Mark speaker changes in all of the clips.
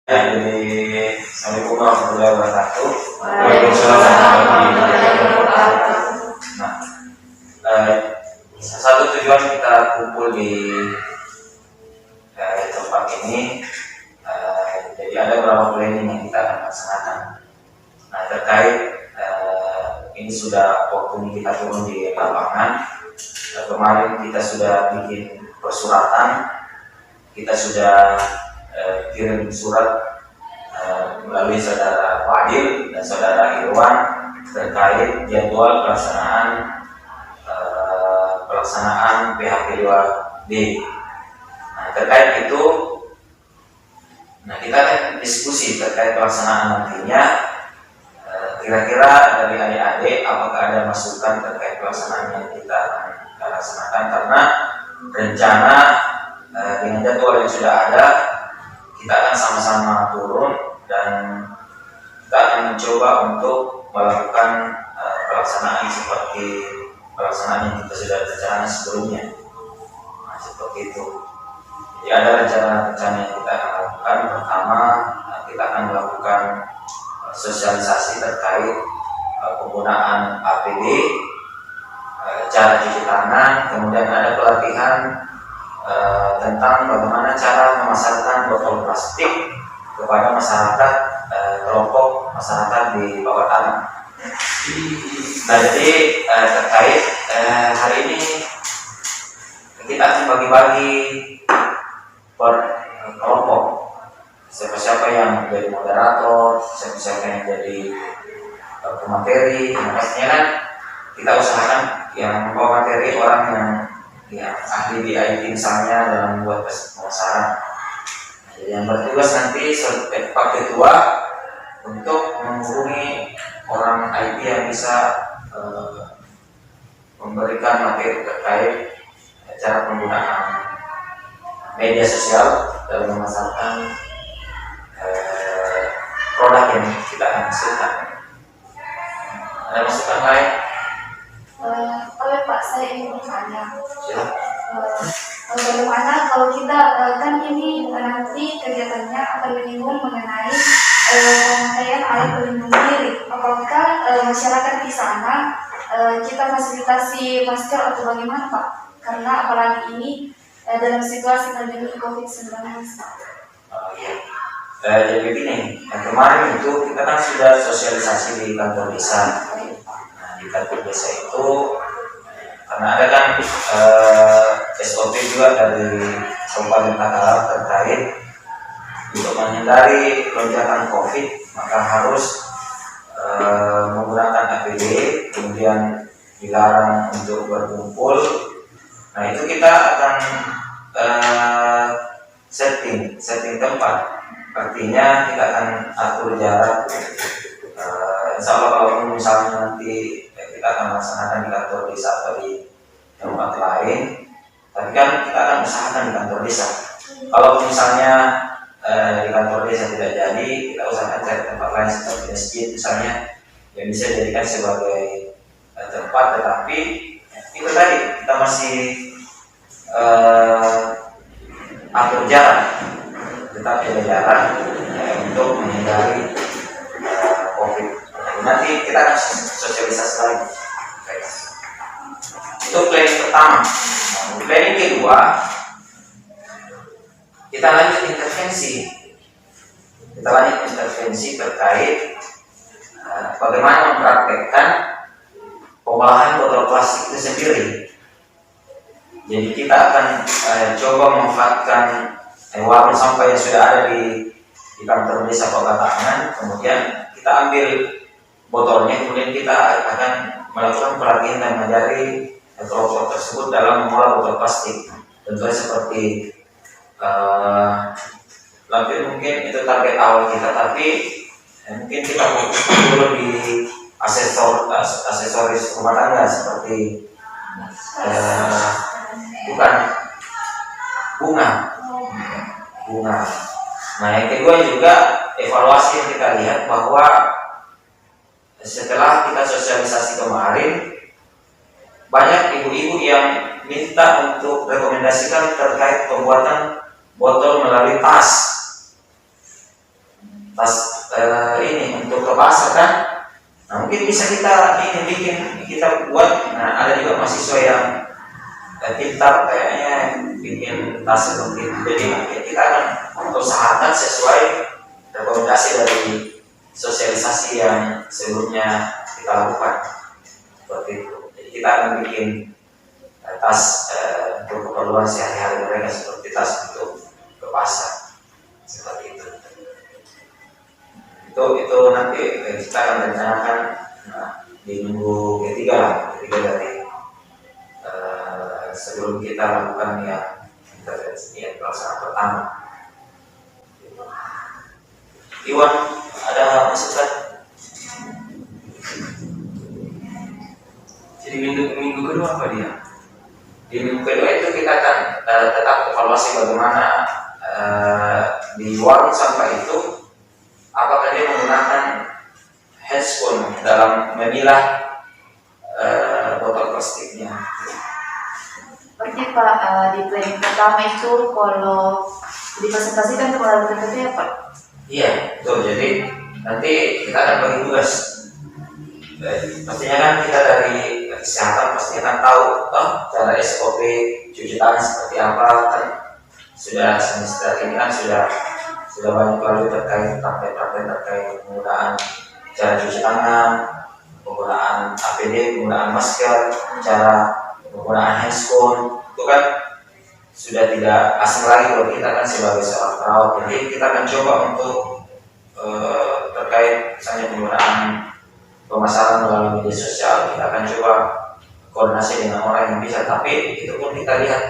Speaker 1: Jadi, Assalamualaikum warahmatullahi wabarakatuh.
Speaker 2: Waalaikumsalam warahmatullahi wabarakatuh.
Speaker 1: Nah, salah satu tujuan kita kumpul di tempat ini, jadi ada beberapa planning yang kita akan laksanakan. Nah, terkait ini sudah waktunya kita turun di lapangan. Kemarin kita sudah bikin persuratan, kita sudah kirim surat melalui saudara Fadil dan saudara Irwan terkait jadwal pelaksanaan PHP 2D. Nah, terkait itu, kita akan diskusi terkait pelaksanaan nantinya. Kira-kira dari adik-adik apakah ada masukan terkait pelaksanaan yang kita akan laksanakan, karena rencana dengan jadwal yang sudah ada kita akan sama-sama turun dan kita akan mencoba untuk melakukan pelaksanaan seperti pelaksanaan yang kita sudah rencanakan sebelumnya. Nah, seperti itu. Jadi ada rencana-rencana yang kita akan lakukan. Pertama, kita akan melakukan sosialisasi terkait penggunaan APD, cara cuci tangan, kemudian ada pelatihan tentang bagaimana cara memasarkan botol plastik kepada masyarakat, kelompok masyarakat di bawah tanah. Nah, jadi terkait hari ini kita akan bagi-bagi per kelompok, siapa-siapa yang menjadi moderator, siapa-siapa yang jadi pemateri. Pastinya kan kita usahakan yang membawa materi orang yang ahli di IT misalnya dalam membuat pemasaran. Jadi yang bertugas nanti Pak Ketua untuk menghubungi orang IT yang bisa memberikan materi terkait cara penggunaan media sosial dalam memasarkan produk yang kita akan hasilkan. Ada masukan lain?
Speaker 2: Pak, saya ingin bertanya. Bagaimana kalau kita kan ini nanti kegiatannya akan menyinggung mengenai pemakaian air pelindung diri. Apakah masyarakat di sana kita fasilitasi masker atau bagaimana, Pak? Karena apalagi ini dalam situasi pandemi COVID-19.
Speaker 1: Jadi begini, kemarin itu kita kan sudah sosialisasi di kantor desa. Nah, di kantor desa itu karena ada kan SOP juga dari Kabupaten Takalar terkait untuk menghindari lonjakan COVID, maka harus menggunakan APD, kemudian dilarang untuk berkumpul. Nah, itu kita akan setting tempat. Artinya kita akan atur jarak. Insya Allah kalau misalnya nanti kita akan laksanakan di kantor desa atau di tempat lain, tapi kan kita akan usahakan di kantor desa. Kalau misalnya di kantor desa tidak jadi, kita usahakan cari tempat lain seperti masjid misalnya yang bisa dijadikan sebagai tempat. Tetapi itu tadi kita masih atur jarak, tetap jaga jarak untuk menghindari COVID. Nanti kita akan sosialisasi lagi. Itu planning pertama. Planning kedua, kita lanjut intervensi terkait bagaimana mempraktekkan pengolahan botol plastik itu sendiri. Jadi kita akan coba memanfaatkan warung sampah yang sudah ada di kantor desa Kota Tangan, kemudian kita ambil botolnya, kemudian kita akan melakukan pelatihan dan mengajari kelompok tersebut dalam mengolah botol plastik. Tentunya seperti nanti mungkin itu target awal kita, tapi mungkin kita perlu di aksesoris rumah tangga seperti bunga. Nah, yang kedua juga evaluasi yang kita lihat bahwa setelah kita sosialisasi kemarin, banyak ibu-ibu yang minta untuk rekomendasikan terkait pembuatan botol melalui tas. Nah, itu kita akan coba tas ini untuk ke pasar kan. Nah, mungkin bisa kita kita buat. Nah, ada juga mahasiswa yang pintar kayaknya bikin tas seperti itu. Jadi mungkin kita akan usahakan sesuai rekomendasi dari sosialisasi yang sebelumnya kita lakukan seperti itu. Jadi kita akan bikin tas untuk keperluan sehari-hari mereka seperti tas untuk ke pasar seperti itu. Itu nanti kita akan rencanakan di minggu ketiga dari sebelum kita lakukan yang pelaksanaan pertama. Iwan, ada masukan?
Speaker 3: Jadi minggu kedua apa dia?
Speaker 1: Di minggu kedua itu kita akan tetap evaluasi bagaimana di warung sampah itu, apakah dia menggunakan handphone dalam memilah botol plastiknya.
Speaker 4: Berarti Pak, di planning pertama itu kalau dipresentasikan kepada BPPT ya Pak?
Speaker 1: Iya, betul. Jadi nanti kita akan bagi tugas. Pastinya kan kita dari kesehatan pasti akan tahu cara SOP cuci tangan seperti apa kan. Sudah semester ini kan sudah banyak kali terkait praktek-praktek terkait penggunaan cara cuci tangan, penggunaan APD, penggunaan masker, cara penggunaan handphone, itu kan sudah tidak asing lagi buat kita kan sebagai seorang perawat. Jadi kita akan coba untuk terkait misalnya penggunaan pemasaran melalui media sosial, kita akan coba koordinasi dengan orang yang bisa. Tapi itu pun kita lihat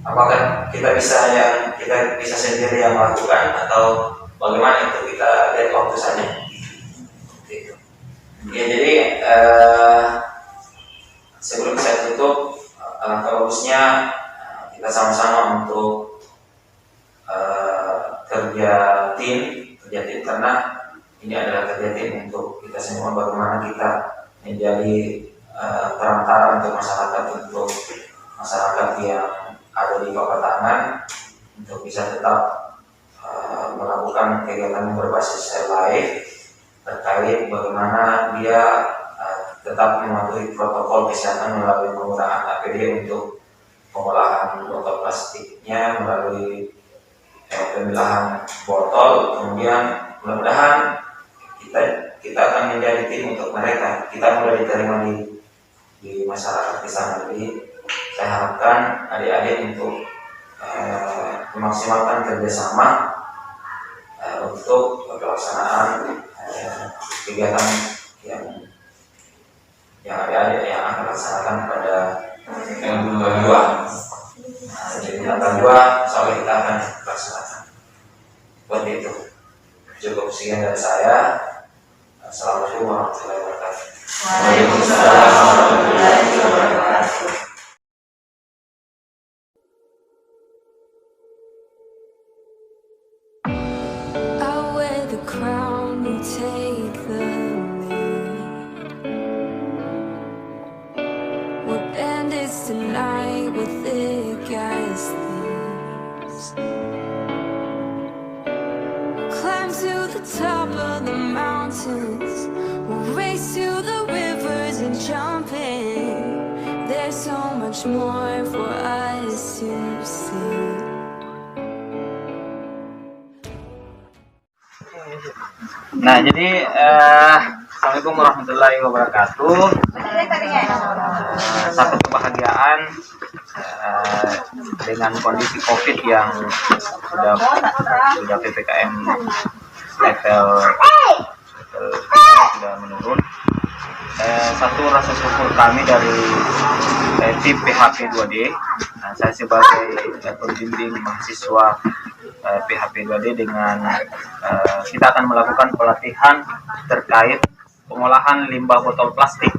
Speaker 1: apakah kita bisa sendiri yang melakukan atau bagaimana, itu kita lihat waktu saja. Gitu. Ya, jadi sebelum saya tutup, bagusnya kita sama-sama untuk kerja tim karena ini adalah kerja tim untuk kita semua, bagaimana kita menjadi perantara untuk masyarakat yang ada di Papatangan untuk bisa tetap melakukan kegiatan yang berbasis live terkait bagaimana dia tetap mematuhi protokol kesehatan melalui penggunaan APD untuk pengolahan botol plastiknya, melalui pemilahan botol. Kemudian mudah-mudahan kita akan menjadi tim untuk mereka. Kita mulai diterima di masyarakat di sana. Jadi saya harapkan adik-adik untuk memaksimalkan kerjasama untuk pelaksanaan kegiatan yang adik-adik yang akan laksanakan pada yang kedua. Jadi tanggal 2 insya Allah kita akan laksanakan. Seperti itu. Cukup sekian dari saya. Assalamualaikum warahmatullahi wabarakatuh.
Speaker 4: Waalaikumsalam warahmatullahi wabarakatuh.
Speaker 5: I wear the crown, you take the lead. We're bandits tonight with thick as thieves. Climb to the top of the mountains, we'll race to the rivers and jump in. There's so much more for us to see.
Speaker 6: Nah, jadi Assalamualaikum warahmatullahi wabarakatuh. Satu kebahagiaan dengan kondisi COVID yang sudah PPKM level sudah menurun. Satu rasa syukur kami dari tim PHP 2D. Saya sebagai pembimbing mahasiswa PHP 2D dengan kita akan melakukan pelatihan terkait pengolahan limbah botol plastik.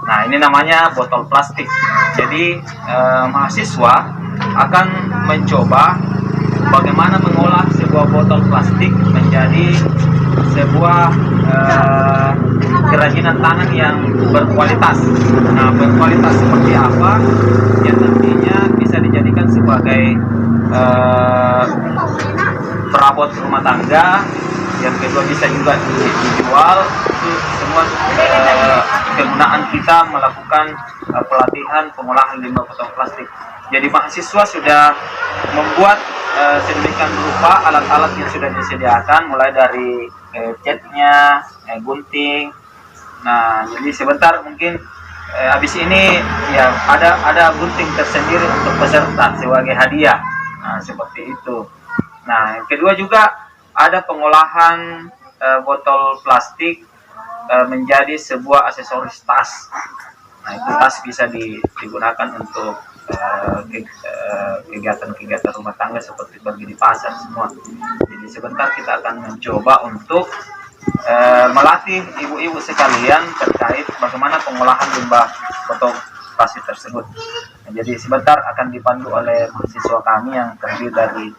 Speaker 6: Nah, ini namanya botol plastik. Jadi mahasiswa akan mencoba bagaimana mengolah sebuah botol plastik menjadi sebuah kerajinan tangan yang berkualitas. Nah, berkualitas seperti apa yang nantinya bisa dijadikan sebagai perabot rumah tangga yang kedua bisa juga dijual. Itu semua kegunaan kita melakukan pelatihan pengolahan limbah botol plastik. Jadi mahasiswa sudah membuat sedemikian rupa alat-alat yang sudah disediakan, mulai dari catnya, gunting. Nah, jadi sebentar mungkin habis ini ya ada gunting tersendiri untuk peserta sebagai hadiah. Nah, seperti itu. Nah, yang kedua juga ada pengolahan botol plastik menjadi sebuah aksesoris tas. Nah, itu tas bisa digunakan untuk kegiatan-kegiatan rumah tangga seperti pergi di pasar semua. Jadi sebentar kita akan mencoba untuk melatih ibu-ibu sekalian terkait bagaimana pengolahan limbah botol plastik tersebut. Nah, jadi sebentar akan dipandu oleh mahasiswa kami yang terdiri dari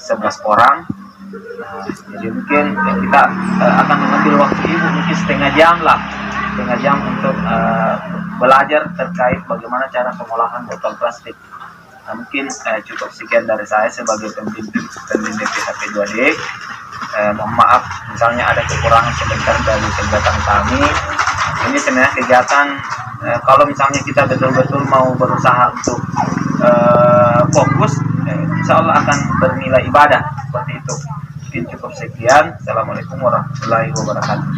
Speaker 6: 11 orang. Nah, jadi mungkin kita akan mengambil waktu ibu mungkin setengah jam untuk belajar terkait bagaimana cara pengolahan botol plastik. Nah, mungkin cukup sekian dari saya sebagai pembimbing PHP 2D. Mohon maaf misalnya ada kekurangan sebentar dari kegiatan kami. Ini sebenarnya kegiatan kalau misalnya kita betul-betul mau berusaha untuk fokus, insya Allah akan bernilai ibadah seperti itu. Mungkin cukup sekian. Assalamualaikum warahmatullahi wabarakatuh.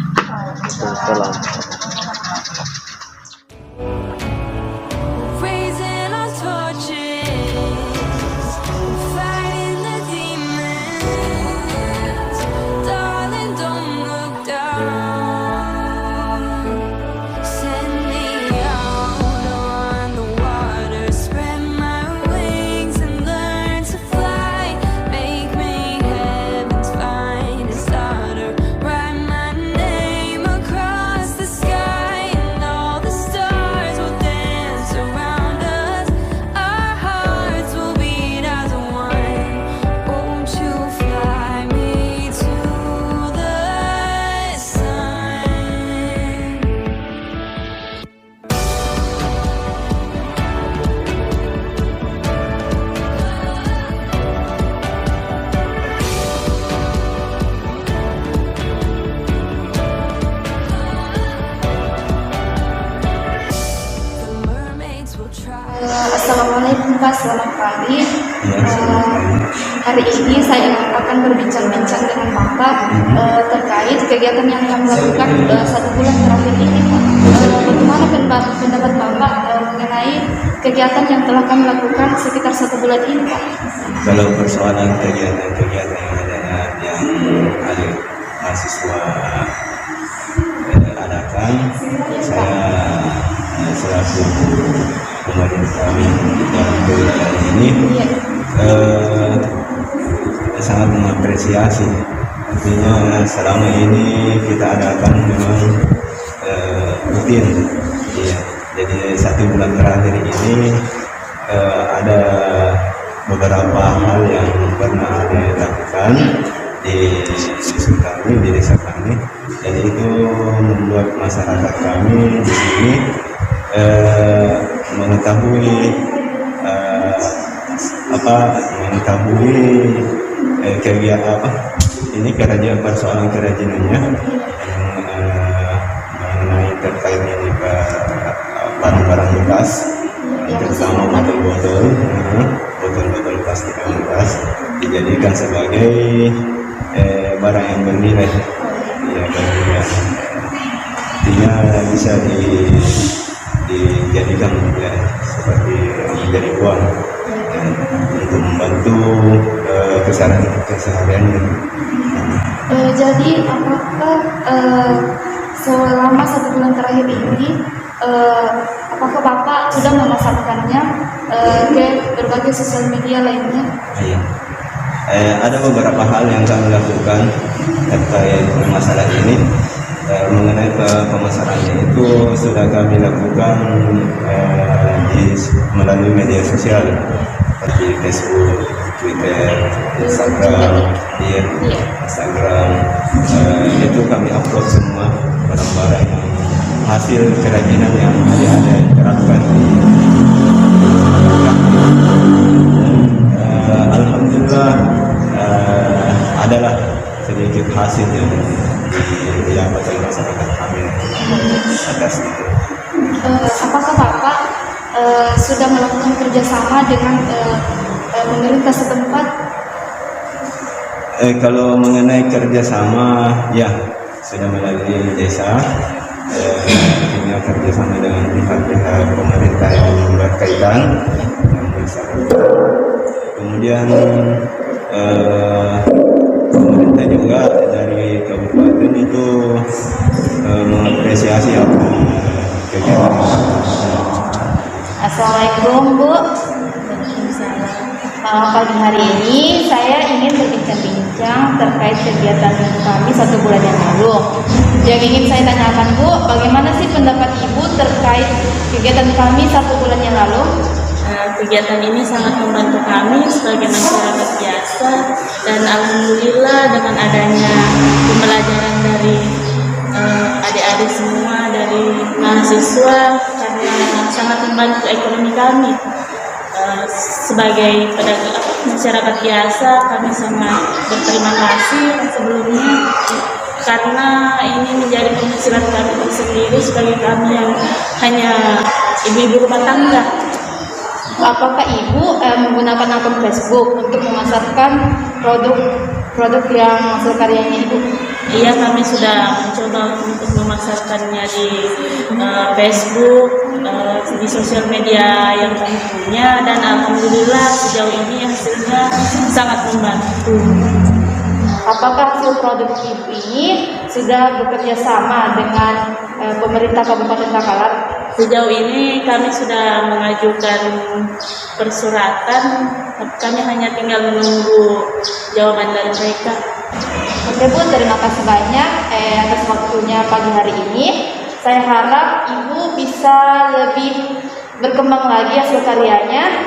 Speaker 5: Raising our torches, fighting the demons. Darling, don't look down. Send me out on the water, spread my wings and learn to fly. Make me heaven's finest daughter. Write my name across the sky, and all the stars will dance around us. Our hearts will beat as one. Won't you fly me to the sun? The mermaids will try.
Speaker 2: Assalamualaikum Pak, selamat pagi. Hari ini saya akan berbincang-bincang dengan Bapak terkait kegiatan yang kami lakukan 1 bulan terakhir ini. Bagaimana pendapat Bapak mengenai kegiatan yang telah kami lakukan sekitar 1 bulan ini, Pak?
Speaker 7: Kalau persoalan kegiatan-kegiatan yang ada mahasiswa adakan, saya selaku pemerintah kami dalam kegiatan ini sangat mengapresiasi. Artinya selama ini kita adakan memang rutin. Ya. Jadi 1 bulan terakhir ini ada beberapa hal yang pernah dilakukan di desa kami, dan itu membuat masyarakat kami di sini mengetahui kegiatan ini kerajaan, persoalan kerajinannya mengenai terkait ini barang-barang bekas, terutama botol-botol plastik yang bekas dijadikan sebagai barang yang bernilai, ya bernilai. Artinya bisa dijadikan ya, seperti menjadi uang untuk membantu kesehariannya.
Speaker 2: Jadi apakah selama 1 bulan terakhir ini apakah Bapak sudah memasarkannya ke berbagai sosial media lainnya?
Speaker 7: Iya. Ada beberapa hal yang kami lakukan terkait masalah ini. Mengenai pemasarannya itu sudah kami lakukan melalui media sosial seperti Facebook, Twitter, Instagram. Itu kami upload semua barang-barang yang hasil kerajinan yang ada terapkan di Alhamdulillah adalah sedikit hasil yang didapat oleh masyarakat kami atas itu.
Speaker 2: Apakah Bapak sudah melakukan kerjasama dengan pemerintah setempat?
Speaker 7: Kalau mengenai kerjasama, ya sudah melalui desa, punya kerjasama dengan pihak pemerintah yang berkaitan. Kemudian pemerintah juga dari kabupaten itu mengapresiasi apa kegiatan.
Speaker 4: Assalamualaikum Bu. Pagi hari ini saya ingin berbincang-bincang terkait kegiatan kami 1 bulan yang lalu. Yang ingin saya tanyakan Bu, bagaimana sih pendapat Ibu terkait kegiatan kami 1 bulan yang lalu?
Speaker 8: Kegiatan ini sangat membantu kami sebagai masyarakat biasa, dan alhamdulillah dengan adanya pembelajaran dari adik-adik semua dari mahasiswa, karena sangat membantu ekonomi kami. Sebagai pedagang masyarakat biasa, kami sangat berterima kasih sebelumnya, karena ini menjadi penghasilan kami sendiri sebagai kami yang hanya ibu-ibu rumah tangga.
Speaker 4: Apakah Ibu menggunakan akun Facebook untuk memasarkan produk yang hasil karyanya Ibu?
Speaker 8: Iya, kami sudah mencoba untuk memasarkannya di Facebook, di sosial media yang kami punya, dan alhamdulillah sejauh ini hasilnya sangat membantu.
Speaker 4: Apakah hasil produk Ibu ini sudah bekerja sama dengan pemerintah Kabupaten Takalar?
Speaker 8: Sejauh ini kami sudah mengajukan persuratan, kami hanya tinggal menunggu jawaban dari mereka.
Speaker 4: Oke Bu, terima kasih banyak atas waktunya pagi hari ini. Saya harap Ibu bisa lebih berkembang lagi hasil karyanya.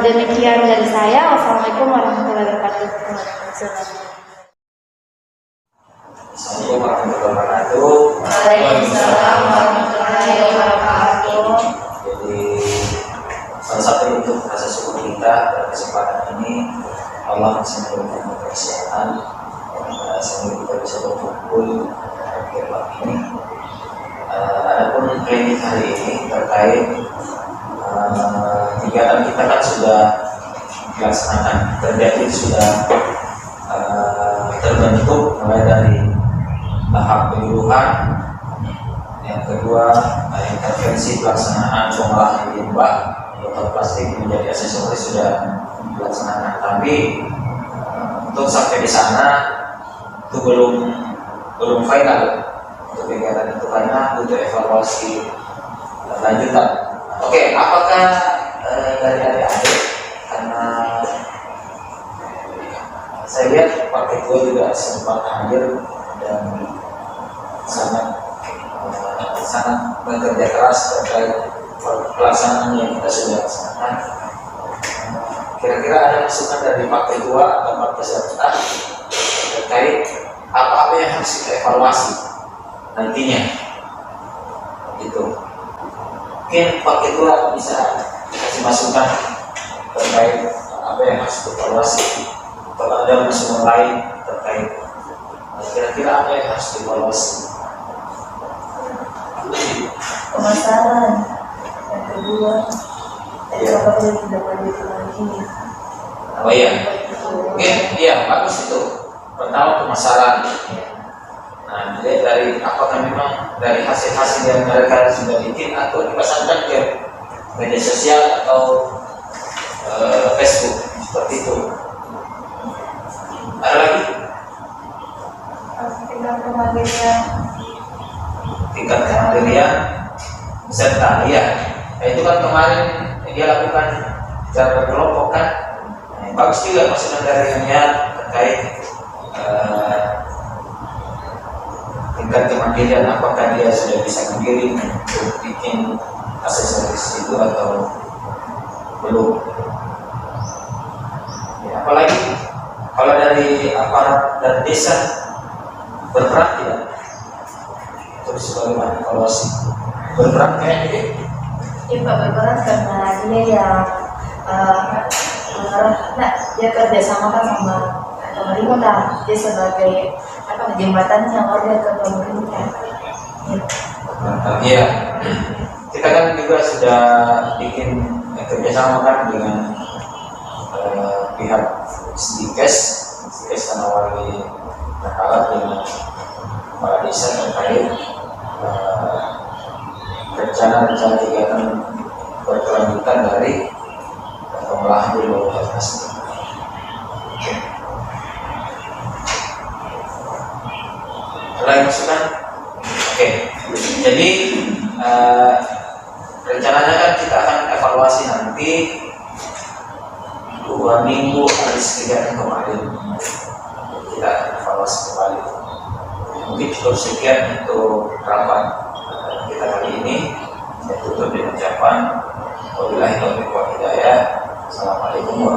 Speaker 4: Demikian dari saya. Wassalamualaikum warahmatullahi wabarakatuh.
Speaker 1: Assalamualaikum warahmatullahi wabarakatuh.
Speaker 4: Waalaikumsalam warahmatullahi wabarakatuh.
Speaker 1: Jadi salah satu bentuk rasa syukur kita pada kesempatan ini, Allah masih memberikan kesehatan sehingga kita bisa berkumpul di tempat ini. Adapun klinik hari ini terkait kegiatan kita kan sudah dilaksanakan, kerja itu sudah terbentuk mulai dari tahap penyuluhan, yang kedua intervensi pelaksanaan pengolahan limbah botol plastik menjadi aksesoris sudah dilaksanakan. Tapi untuk sampai di sana itu belum final untuk kegiatan itu, karena butuh evaluasi lanjutan. Oke, apakah dari adik-adik, karena saya lihat Pak Ketua juga sempat hadir dan sangat bekerja keras terkait pelaksanaan yang kita sudah laksanakan. Kira-kira ada masukan dari Pak Ketua atau Pak peserta terkait apa-apa yang harus kita evaluasi nantinya? Gitu. Mungkin Pak Ketua bisa kasih masukan terkait apa yang harus dievaluasi. Kalau ada masukan lain terkait kira-kira apa yang harus dievaluasi?
Speaker 4: Pemasaran. Yang kedua, apa yang tidak lanjut lagi?
Speaker 1: Oh iya, mungkin iya bagus itu. Pertama pemasaran. Nah, dilihat dari apakah memang dari hasil-hasil yang mereka sudah bikin atau dipasarkan ke media sosial atau Facebook seperti itu. Ada lagi? Tingkat kemandirian serta iya. Itu kan kemarin dia lakukan secara berkelompok kan. Bagus juga masukan dari Niat terkait tingkat kemandirian, apakah dia sudah bisa mandiri untuk bikin aksesoris itu atau belum. Ya, apalagi kalau dari aparat dan desa berperan tidak? Terus bagaimana evaluasi? Berperan kayaknya?
Speaker 4: Iya Pak, berperan karena dia yang dia kerjasama kan sama pemerintah, dia sebagai jembatannya warga ke pemerintah.
Speaker 1: Iya, kita kan juga sudah bikin kerjasama kan dengan pihak Stikes Tanawari Nakalat dengan kepala desa terkait rencana kegiatan berkelanjutan dari pengolahan di bawah plastik. Ada yang masukan? Oke, jadi rencananya kan kita akan evaluasi nanti 2 minggu habis kegiatan kemarin. Kita akan evaluasi kembali. Mungkin cukup sekian untuk rapat kita kali ini. Saya tutup dengan ucapan wabillahi taufiq wal hidayah. Assalamualaikum warahmatullahi wabarakatuh.